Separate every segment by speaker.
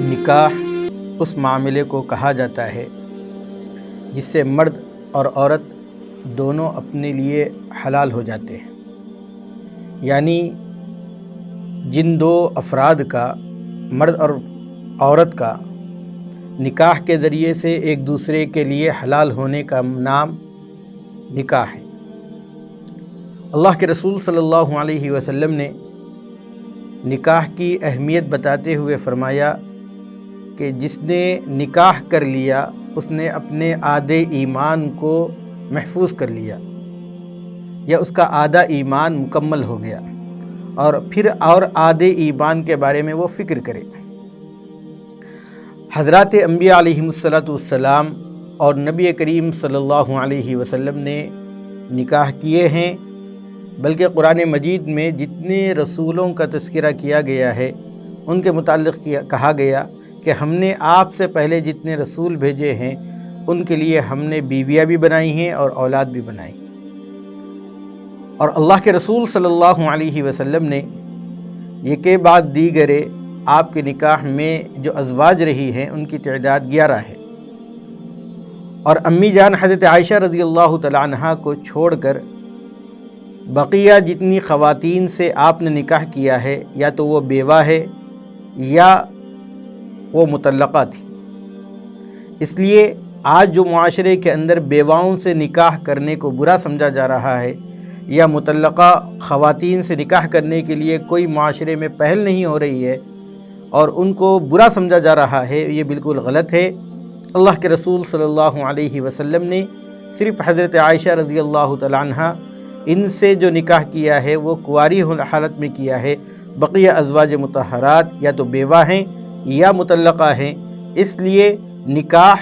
Speaker 1: نکاح اس معاملے کو کہا جاتا ہے جس سے مرد اور عورت دونوں اپنے لیے حلال ہو جاتے ہیں، یعنی جن دو افراد کا، مرد اور عورت کا، نکاح کے ذریعے سے ایک دوسرے کے لیے حلال ہونے کا نام نکاح ہے۔ اللہ کے رسول صلی اللہ علیہ وسلم نے نکاح کی اہمیت بتاتے ہوئے فرمایا کہ جس نے نکاح کر لیا اس نے اپنے آدھے ایمان کو محفوظ کر لیا، یا اس کا آدھا ایمان مکمل ہو گیا، اور پھر اور آدھے ایمان کے بارے میں وہ فکر کرے۔ حضرات انبیاء علیہم السلام اور نبی کریم صلی اللہ علیہ وسلم نے نکاح کیے ہیں، بلکہ قرآن مجید میں جتنے رسولوں کا تذکرہ کیا گیا ہے ان کے متعلق کہا گیا کہ ہم نے آپ سے پہلے جتنے رسول بھیجے ہیں ان کے لیے ہم نے بیویاں بھی بنائی ہیں اور اولاد بھی بنائی، اور اللہ کے رسول صلی اللہ علیہ وسلم نے یہ کے بعد دیگرے آپ کے نکاح میں جو ازواج رہی ہیں ان کی تعداد 11 ہے، اور امی جان حضرت عائشہ رضی اللہ تعالیٰ عنہا کو چھوڑ کر بقیہ جتنی خواتین سے آپ نے نکاح کیا ہے یا تو وہ بیوہ ہے یا وہ مطلقہ تھی۔ اس لیے آج جو معاشرے کے اندر بیواؤں سے نکاح کرنے کو برا سمجھا جا رہا ہے، یا مطلقہ خواتین سے نکاح کرنے کے لیے کوئی معاشرے میں پہل نہیں ہو رہی ہے اور ان کو برا سمجھا جا رہا ہے، یہ بالکل غلط ہے۔ اللہ کے رسول صلی اللہ علیہ وسلم نے صرف حضرت عائشہ رضی اللہ تعالیٰ عنہ ان سے جو نکاح کیا ہے وہ کنواری حالت میں کیا ہے، بقیہ ازواج مطہرات یا تو بیوہ ہیں یا مطلقہ ہیں۔ اس لیے نکاح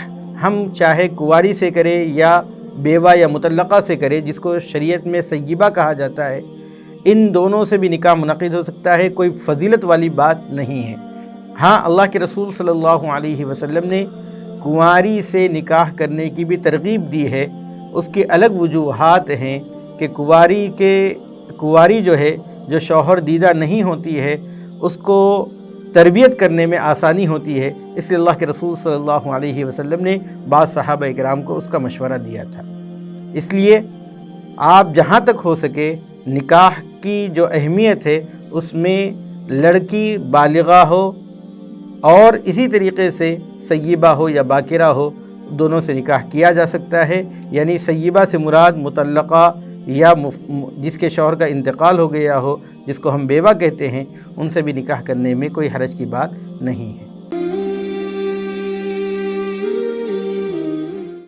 Speaker 1: ہم چاہے کنواری سے کرے یا بیوہ یا مطلقہ سے کرے، جس کو شریعت میں سیبہ کہا جاتا ہے، ان دونوں سے بھی نکاح منعقد ہو سکتا ہے، کوئی فضیلت والی بات نہیں ہے۔ ہاں، اللہ کے رسول صلی اللہ علیہ وسلم نے کنواری سے نکاح کرنے کی بھی ترغیب دی ہے۔ اس کی الگ وجوہات ہیں کہ کنواری جو ہے، جو شوہر دیدہ نہیں ہوتی ہے، اس کو تربیت کرنے میں آسانی ہوتی ہے، اس لیے اللہ کے رسول صلی اللہ علیہ وسلم نے بعض صحابہ کرام کو اس کا مشورہ دیا تھا۔ اس لیے آپ جہاں تک ہو سکے نکاح کی جو اہمیت ہے اس میں لڑکی بالغہ ہو اور اسی طریقے سے سیبہ ہو یا باکرہ ہو، دونوں سے نکاح کیا جا سکتا ہے۔ یعنی سیبہ سے مراد مطلقہ یا جس کے شوہر کا انتقال ہو گیا ہو، جس کو ہم بیوہ کہتے ہیں، ان سے بھی نکاح کرنے میں کوئی حرج کی بات نہیں ہے۔